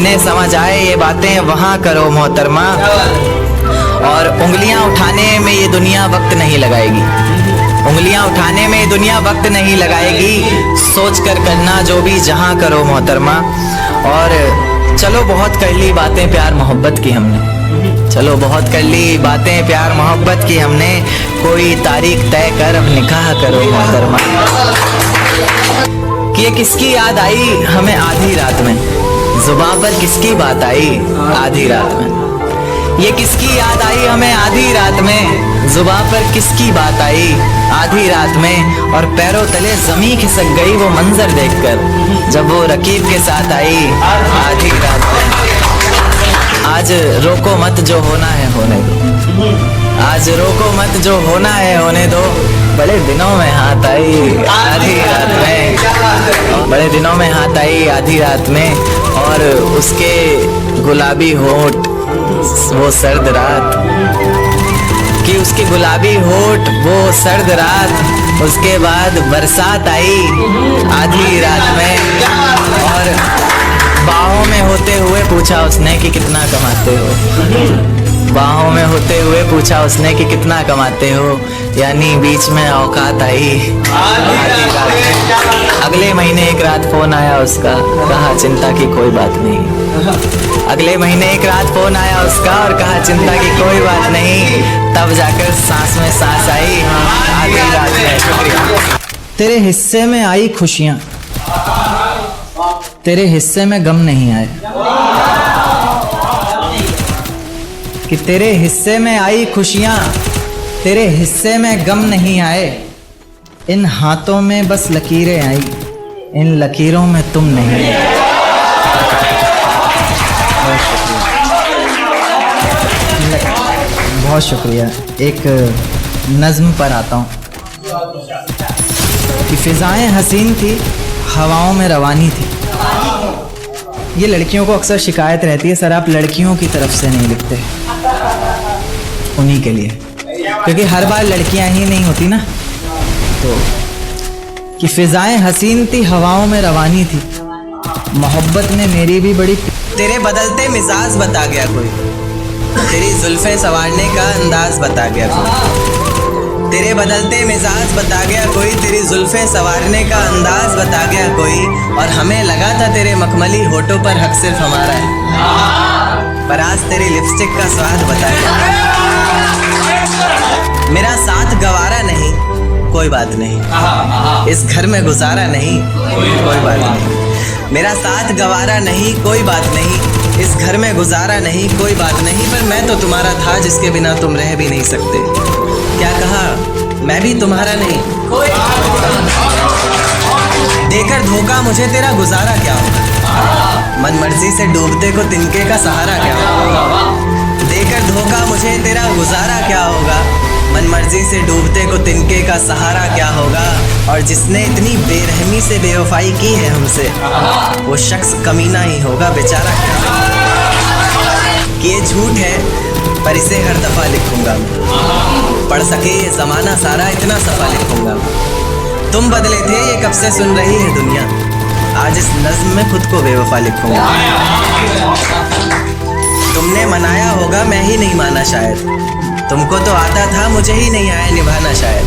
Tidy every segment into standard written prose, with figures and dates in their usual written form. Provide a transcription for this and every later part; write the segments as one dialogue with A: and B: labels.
A: जिन्हें समझ आए ये बातें वहाँ करो मोहतरमा, और उंगलियां उठाने में ये दुनिया वक्त नहीं लगाएगी, उंगलियां उठाने में ये दुनिया वक्त नहीं लगाएगी, सोच कर करना जो भी जहां करो मोहतरमा। और चलो बहुत कर ली बातें प्यार मोहब्बत की हमने, चलो बहुत कर ली बातें प्यार मोहब्बत की हमने, कोई तारीख तय कर अब निकाह करो मोहतरमा। कि ये किसकी याद आई हमें आधी रात में, जुबां पर किसकी बात आई आधी रात में, ये किसकी याद आई हमें आधी रात में, जुबां पर किसकी बात आई आधी रात में, और पैरों तले जमीन खिसक गई वो मंजर देखकर जब वो रकीब के साथ आई आधी रात में। आज रोको मत जो होना है होने दो, आज रोको मत जो होना है होने दो, बड़े दिनों में हाथ आई आधी रात में, बड़े दिनों में हाथ आई आधी रात में, और उसके गुलाबी होठ वो सर्द रात, कि उसके गुलाबी होठ वो सर्द रात, उसके बाद बरसात आई आधी रात में, और बाहों में होते हुए पूछा उसने कि कितना कमाते हो, बाहों में होते हुए पूछा उसने कि कितना कमाते हो, यानी बीच में औकात आई आधी रात में। अगले महीने एक रात फोन आया उसका, कहा चिंता की कोई बात नहीं, अगले महीने एक रात फोन आया उसका और कहा चिंता की कोई बात नहीं, तब जाकर सांस में सांस आई आधी रात में। शुक्रिया। तेरे हिस्से में आई खुशियां, तेरे हिस्से में गम नहीं आए, कि तेरे हिस्से में आई खुशियां, तेरे हिस्से में गम नहीं आए, इन हाथों में बस लकीरें आई, इन लकीरों में तुम नहीं आए। बहुत शुक्रिया। एक नज्म पर आता हूँ कि फिजाएं हसीन थी, हवाओं में रवानी थी। ये लड़कियों को अक्सर शिकायत रहती है, सर आप लड़कियों की तरफ से नहीं लिखते, उन्हीं के लिए, क्योंकि हर बार लड़कियां ही नहीं होती ना। तो कि फिजाएं हसीन थी, हवाओं में रवानी थी, मोहब्बत ने मेरी भी बड़ी। तेरे बदलते मिजाज बता गया कोई, तेरी जुल्फें संवारने का अंदाज बता गया कोई, तेरे बदलते मिजाज बता गया कोई, तेरी जुल्फें संवारने का अंदाज बता गया कोई, और हमें लगा था तेरे मखमली होठों पर हक सिर्फ हमारा है, पर आज तेरी लिपस्टिक का स्वाद बता गया। मेरा साथ गवारा नहीं कोई बात नहीं, इस घर में गुजारा नहीं कोई बात नहीं, मेरा साथ गवारा नहीं कोई बात नहीं, इस घर में गुजारा नहीं कोई बात नहीं, पर मैं तो तुम्हारा था जिसके बिना तुम रह भी नहीं सकते। क्या कहा मैं भी तुम्हारा नहीं, देकर धोखा मुझे तेरा गुजारा क्या होगा, मन मर्जी से डूबते को तिनके का सहारा क्या होगा, देकर धोखा मुझे तेरा गुजारा क्या होगा, मन मर्जी से डूबते को तिनके का सहारा क्या होगा, और जिसने इतनी बेरहमी से बेवफाई की है हमसे, वो शख्स कमीना ही होगा बेचारा क्या। कि ये झूठ है पर इसे हर दफा लिखूंगा मैं, पढ़ सके ये जमाना सारा इतना सफा लिखूंगा मैं। तुम बदले थे ये कब से सुन रही है दुनिया, आज इस नज्म में खुद को बेवफा लिखूंगा। तुमने मनाया होगा मैं ही नहीं माना शायद, तुमको तो आता था मुझे ही नहीं आया निभाना शायद,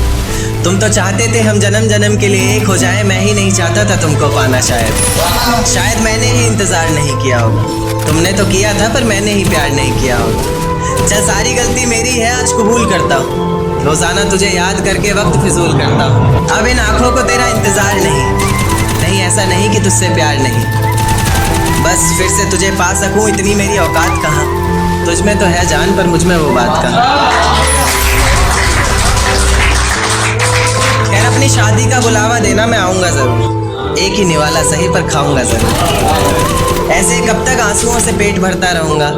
A: तुम तो चाहते थे हम जन्म जन्म के लिए एक हो जाए, मैं ही नहीं चाहता था तुमको पाना शायद, शायद मैंने ही इंतजार नहीं किया होगा, तुमने तो किया था पर मैंने ही प्यार नहीं किया होगा। चल सारी गलती मेरी है आज कबूल करता हूँ, रोजाना तुझे याद करके वक्त फिजूल करता हूँ, अब इन आँखों को तेरा इंतजार नहीं, ऐसा नहीं कि तुझसे प्यार नहीं, बस फिर से तुझे पा सकूं इतनी मेरी औकात कहाँ, तुझ में तो है जान पर मुझ में वो बात कहाँ। खैर अपनी शादी का बुलावा देना मैं आऊँगा ज़रूर, एक ही निवाला सही पर खाऊंगा ज़रूर, ऐसे कब तक आंसुओं से पेट भरता रहूँगा,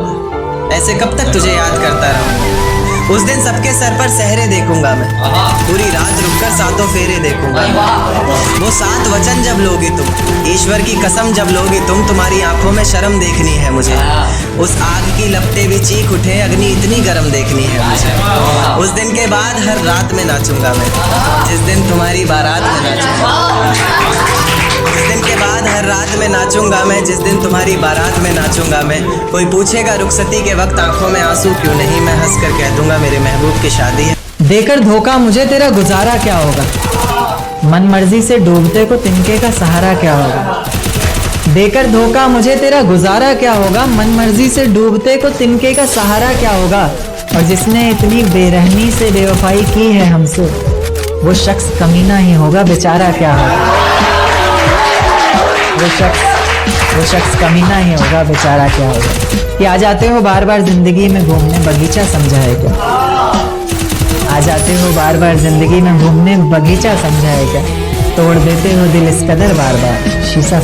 A: ऐसे कब तक तुझे याद करता रहूँगा, उस दिन सबके सर पर सहरे देखूंगा मैं, पूरी रात रुककर सातों फेरे देखूंगा, वो 7 वचन जब लोगे तुम, ईश्वर की कसम जब लोगे तुम, तुम्हारी आंखों में शर्म देखनी है मुझे, उस आग की लपटें भी चीख उठे अग्नि इतनी गर्म देखनी है मुझे, उस दिन के बाद हर रात में नाचूंगा मैं, जिस दिन तुम्हारी बारात में नाचूंगा।
B: उस दिन के बाद हर रात में नाचूंगा मैं, जिस दिन तुम्हारी बारात में नाचूंगा मैं। कोई पूछेगा रुखसती के वक्त आंखों में आंसू क्यों नहीं, मैं हंस कर कह दूंगा मेरे महबूब की शादी है।
C: देकर धोखा मुझे तेरा गुजारा क्या होगा, मन मर्जी से डूबते को तिनके का सहारा क्या होगा। देकर धोखा मुझे तेरा गुजारा क्या होगा, मन मर्जी से डूबते को तिनके का सहारा क्या होगा। और जिसने इतनी बेरहमी से बेवफाई की है हमसे, वो शख्स कमीना ही होगा, बेचारा क्या होगा। वो शख्स कमीना ही होगा, बेचारा क्या होगा। कि आ जाते हो बार बार जिंदगी में घूमने, बगीचा समझा है क्या। आ जाते हो बार बार जिंदगी में घूमने, बगीचा समझा है क्या। तोड़ देते हो दिल इस कदर बार बार, शीशा